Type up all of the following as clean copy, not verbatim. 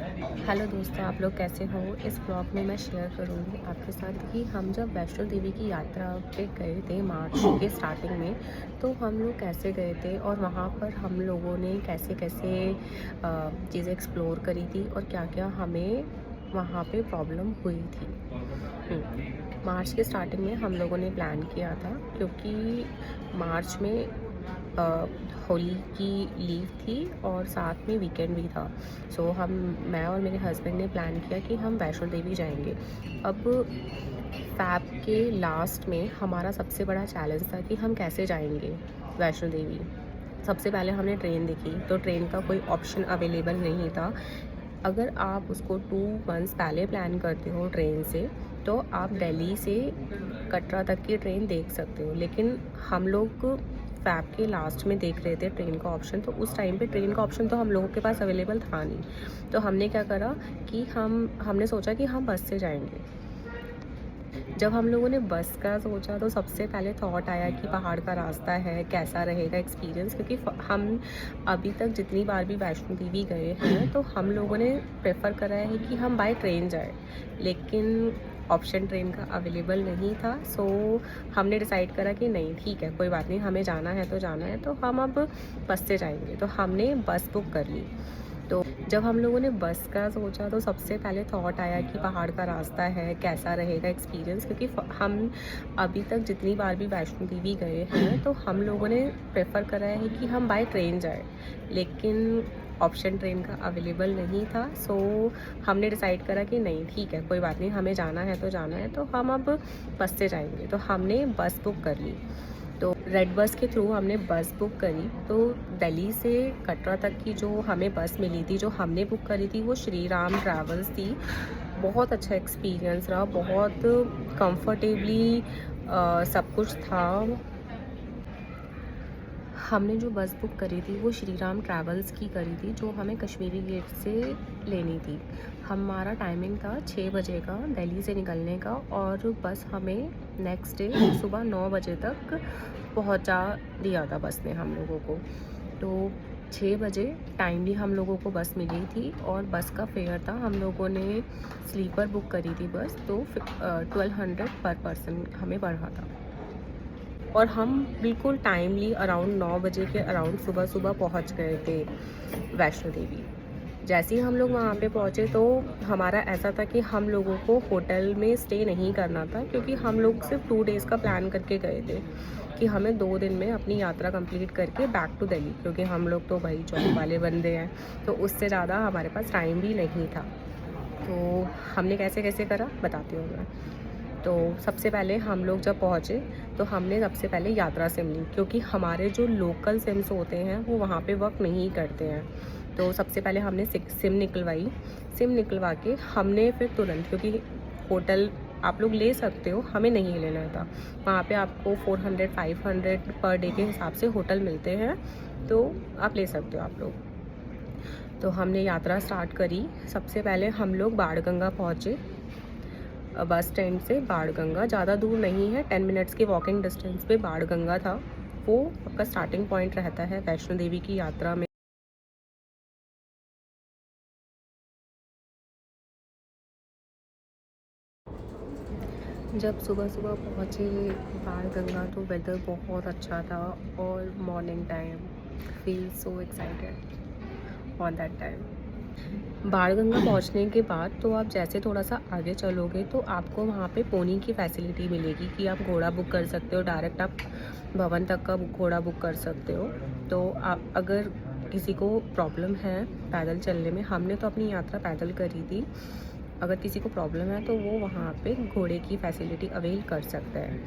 Hello दोस्तों, आप लोग कैसे हो। इस ब्लॉग में मैं शेयर करूँगी आपके साथ कि हम जब वैष्णो देवी की यात्रा पे गए थे मार्च के स्टार्टिंग में, तो हम लोग कैसे गए थे और वहाँ पर हम लोगों ने कैसे कैसे चीज़ें एक्सप्लोर करी थी और क्या क्या हमें वहाँ पे प्रॉब्लम हुई थी। मार्च के स्टार्टिंग में हम लोगों ने प्लान किया था, क्योंकि मार्च में अ, होली की लीव थी और साथ में वीकेंड भी था। मैं और मेरे हस्बैंड ने प्लान किया कि हम वैष्णो देवी जाएंगे। अब फैब के लास्ट में हमारा सबसे बड़ा चैलेंज था कि हम कैसे जाएंगे वैष्णो देवी। सबसे पहले हमने ट्रेन देखी, तो ट्रेन का कोई ऑप्शन अवेलेबल नहीं था। अगर आप उसको 2 मंथ्स पहले प्लान करते हो ट्रेन से, तो आप दिल्ली से कटरा तक की ट्रेन देख सकते हो। लेकिन हम लोग फैब के लास्ट में देख रहे थे ट्रेन का ऑप्शन, तो उस टाइम पे ट्रेन का ऑप्शन तो हम लोगों के पास अवेलेबल था नहीं। तो हमने क्या करा कि हमने सोचा कि हम बस से जाएंगे। जब हम लोगों ने बस का सोचा, तो सबसे पहले थॉट आया कि पहाड़ का रास्ता है, कैसा रहेगा एक्सपीरियंस। क्योंकि हम अभी तक जितनी बार भी वैष्णो देवी गए हैं, तो हम लोगों ने प्रेफर करा है कि हम बाय ट्रेन जाएं, लेकिन ऑप्शन ट्रेन का अवेलेबल नहीं था। हमने डिसाइड करा कि नहीं, ठीक है, कोई बात नहीं, हमें जाना है तो जाना है, तो हम अब बस से जाएंगे। तो हमने बस बुक कर ली। तो जब हम लोगों ने बस का सोचा, तो सबसे पहले थॉट आया कि पहाड़ का रास्ता है, कैसा रहेगा एक्सपीरियंस। क्योंकि हम अभी तक जितनी बार भी वैष्णो देवी गए हैं, तो हम लोगों ने प्रेफर करा है कि हम बाय ट्रेन जाएं, लेकिन ऑप्शन ट्रेन का अवेलेबल नहीं था। हमने डिसाइड करा कि नहीं, ठीक है, कोई बात नहीं, हमें जाना है तो जाना है, तो हम अब बस से जाएंगे। तो हमने बस बुक कर ली। तो रेड बस के थ्रू हमने बस बुक करी। तो दिल्ली से कटरा तक की जो हमें बस मिली थी, जो हमने बुक करी थी, वो श्री राम ट्रैवल्स थी। बहुत अच्छा एक्सपीरियंस रहा, बहुत कंफर्टेबली सब कुछ था। हमने जो बस बुक करी थी, वो श्री राम ट्रैवल्स की करी थी, जो हमें कश्मीरी गेट से लेनी थी। हमारा टाइमिंग था 6 बजे का दिल्ली से निकलने का, और बस हमें नेक्स्ट डे सुबह 9 बजे तक पहुंचा दिया था बस ने हम लोगों को। तो 6 बजे टाइमली हम लोगों को बस मिली थी, और बस का फेयर था, हम लोगों ने स्लीपर बुक करी थी बस, तो 1200 पर पर्सन हमें बढ़ा था। और हम बिल्कुल टाइमली अराउंड 9 बजे के अराउंड सुबह सुबह पहुंच गए थे वैष्णो देवी। जैसे ही हम लोग वहाँ पे पहुँचे, तो हमारा ऐसा था कि हम लोगों को होटल में स्टे नहीं करना था, क्योंकि हम लोग सिर्फ 2 डेज़ का प्लान करके गए थे कि हमें 2 दिन में अपनी यात्रा कंप्लीट करके बैक टू दिल्ली, क्योंकि हम लोग तो भाई जॉब वाले बंदे हैं, तो उससे ज़्यादा हमारे पास टाइम भी नहीं था। तो हमने कैसे कैसे करा बताती हूँ मैं। तो सबसे पहले हम लोग जब पहुँचे, तो हमने सबसे पहले यात्रा सिम ली, क्योंकि हमारे जो लोकल सिम्स होते हैं वो वहाँ पे वर्क नहीं करते हैं। तो सबसे पहले हमने सिम निकलवाई। सिम निकलवा के हमने फिर तुरंत, क्योंकि होटल आप लोग ले सकते हो, हमें नहीं लेना था। वहाँ पे आपको 400-500 पर डे के हिसाब से होटल मिलते हैं, तो आप ले सकते हो आप लोग। तो हमने यात्रा स्टार्ट करी। सबसे पहले हम लोग बाणगंगा पहुँचे। बस स्टैंड से बाणगंगा ज़्यादा दूर नहीं है, 10 मिनट्स के वॉकिंग डिस्टेंस पे बाणगंगा था। वो आपका स्टार्टिंग पॉइंट रहता है वैष्णो देवी की यात्रा में। जब सुबह सुबह पहुँचे बाणगंगा, तो वेदर बहुत अच्छा था, और morning time feel so excited on that time. Banganga पहुंचने के बाद, तो आप जैसे थोड़ा सा आगे चलोगे, तो आपको वहाँ पे पोनी की फैसिलिटी मिलेगी कि आप घोड़ा बुक कर सकते हो, डायरेक्ट आप भवन तक का घोड़ा बुक कर सकते हो। तो आप अगर किसी को प्रॉब्लम है पैदल चलने में, हमने तो अपनी यात्रा पैदल करी थी, अगर किसी को प्रॉब्लम है तो वो वहाँ पे घोड़े की फैसिलिटी अवेल कर सकता है।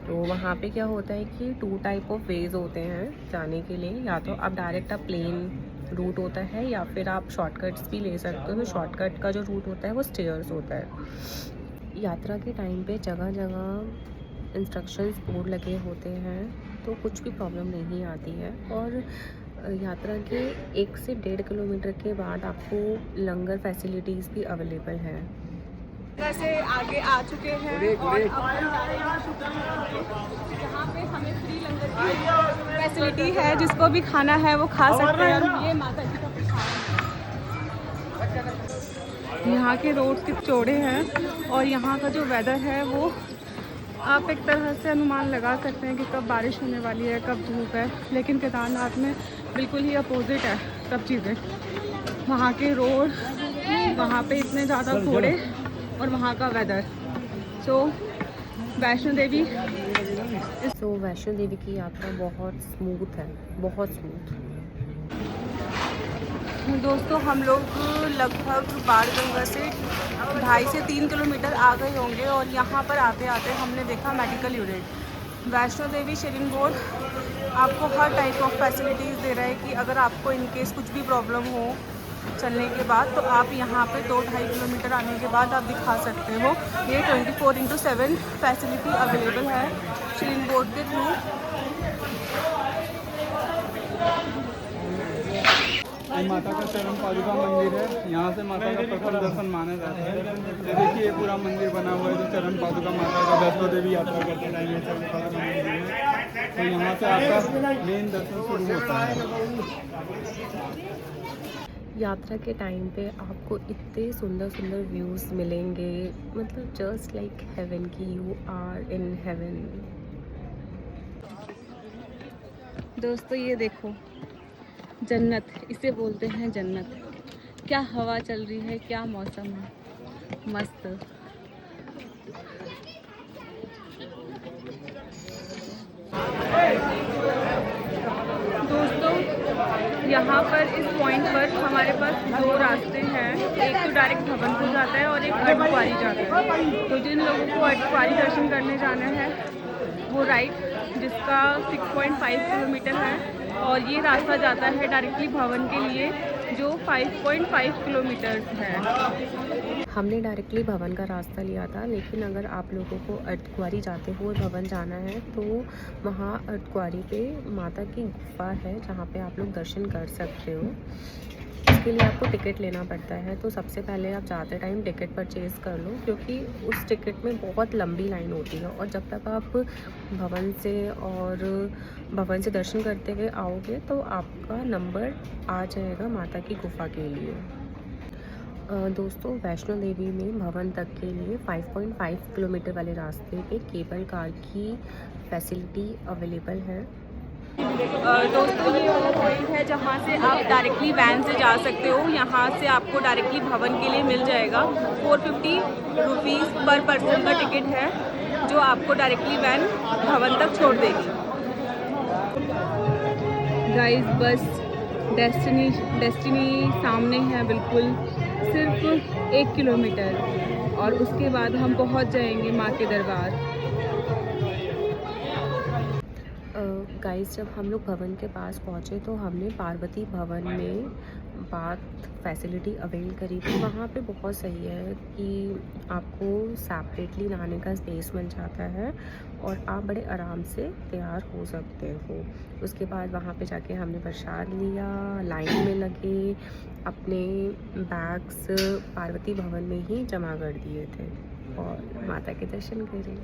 तो वहाँ पे क्या होता है कि 2 टाइप ऑफ वेज़ होते हैं जाने के लिए। या तो आप डायरेक्ट प्लेन रूट होता है, या फिर आप शॉर्टकट्स भी ले सकते हो। तो शॉर्टकट का जो रूट होता है वो स्टेयर्स होता है। यात्रा के टाइम पे जगह जगह इंस्ट्रक्शंस बोर्ड लगे होते हैं, तो कुछ भी प्रॉब्लम नहीं आती है। और यात्रा के 1 से 1.5 किलोमीटर के बाद आपको लंगर फैसिलिटीज़ भी अवेलेबल हैं। से आगे आ चुके हैं और अब हम जा रहे हैं जहाँ पे हमें फ्री लंगर की फैसिलिटी है। जिसको भी खाना है वो खा सकते हैं। ये माता जी का प्रसाद है। यहाँ के रोड्स कितने चौड़े हैं और यहाँ का जो वेदर है वो आप एक तरह से अनुमान लगा सकते हैं कि कब बारिश होने वाली है, कब धूप है। लेकिन केदारनाथ में बिल्कुल ही अपोजिट है सब चीज़ें। वहाँ के रोड, वहाँ पे इतने ज़्यादा घोड़े और वहाँ का वेदर। सो वैष्णो देवी की यात्रा बहुत स्मूथ है, बहुत स्मूथ। दोस्तों हम लोग लगभग बाणगंगा से 2.5 से 3 किलोमीटर आ गए होंगे और यहाँ पर आते आते हमने देखा medical unit. Vaishno Devi sharing board आपको हर टाइप ऑफ फैसिलिटीज़ दे रहा है कि अगर आपको इनकेस कुछ भी प्रॉब्लम हो चलने के बाद तो आप यहाँ पे 2-2.5 किलोमीटर आने के बाद आप दिखा सकते हो। ये 24/7 फैसिलिटी अवेलेबल है शेयरिंग बोर्ड के थ्रू। माता का चरण पादुका मंदिर है, यहाँ से माता का प्रथम दर्शन माना जाता है। ये देखिए ये पूरा मंदिर बना हुआ है जो चरण पादुका माता का वैष्णो देवी यात्रा करते टाइम ये चरण पादुका मंदिर है। तो यहाँ से आपका मेन दर्शन शुरू होता है। यात्रा के टाइम पे आपको इतने सुंदर सुंदर व्यूज़ मिलेंगे, मतलब जस्ट लाइक हेवन की यू आर इन हेवन। दोस्तों ये देखो जन्नत, इसे बोलते हैं जन्नत। क्या हवा चल रही है, क्या मौसम है, मस्त। दोस्तों यहाँ पर इस पॉइंट पर हमारे पास 2 रास्ते हैं। एक तो डायरेक्ट भवन को जाता है और एक अर्धकुंवारी जाता है। तो जिन लोगों को अर्धकुंवारी दर्शन करने जाना है वो राइट, जिसका 6.5 किलोमीटर है, और ये रास्ता जाता है डायरेक्टली भवन के लिए जो 5.5 किलोमीटर है। हमने डायरेक्टली भवन का रास्ता लिया था, लेकिन अगर आप लोगों को अर्धकुंवारी जाते हुए भवन जाना है तो वहाँ अर्धकुंवारी पे माता की गुफा है जहाँ पे आप लोग दर्शन कर सकते हो। इसके लिए आपको टिकट लेना पड़ता है, तो सबसे पहले आप जाते टाइम टिकट परचेज़ कर लो, क्योंकि उस टिकट में बहुत लंबी लाइन होती है। और जब तक आप भवन से दर्शन करते हुए आओगे तो आपका नंबर आ जाएगा माता की गुफा के लिए। दोस्तों वैष्णो देवी में भवन तक के लिए 5.5 किलोमीटर वाले रास्ते पे केबल कार की फैसिलिटी अवेलेबल है। दोस्तों ये वाला पॉइंट है जहाँ से आप डायरेक्टली वैन से जा सकते हो। यहाँ से आपको डायरेक्टली भवन के लिए मिल जाएगा। 450 रुपीज़ पर पर्सन का टिकट है जो आपको डायरेक्टली वैन भवन तक छोड़ देगी। गाइस बस डेस्टिनी सामने है, बिल्कुल सिर्फ 1 किलोमीटर और उसके बाद हम पहुँच जाएंगे माँ के दरबार। गाइस जब हम लोग भवन के पास पहुँचे तो हमने पार्वती भवन में बाथ फैसिलिटी अवेल करी थी। वहाँ पे बहुत सही है कि आपको सेपरेटली नहाने का स्पेस मिल जाता है और आप बड़े आराम से तैयार हो सकते हो। उसके बाद वहाँ पे जाके हमने प्रसाद लिया, लाइन में लगे, अपने बैग्स पार्वती भवन में ही जमा कर दिए थे और माता के दर्शन करे।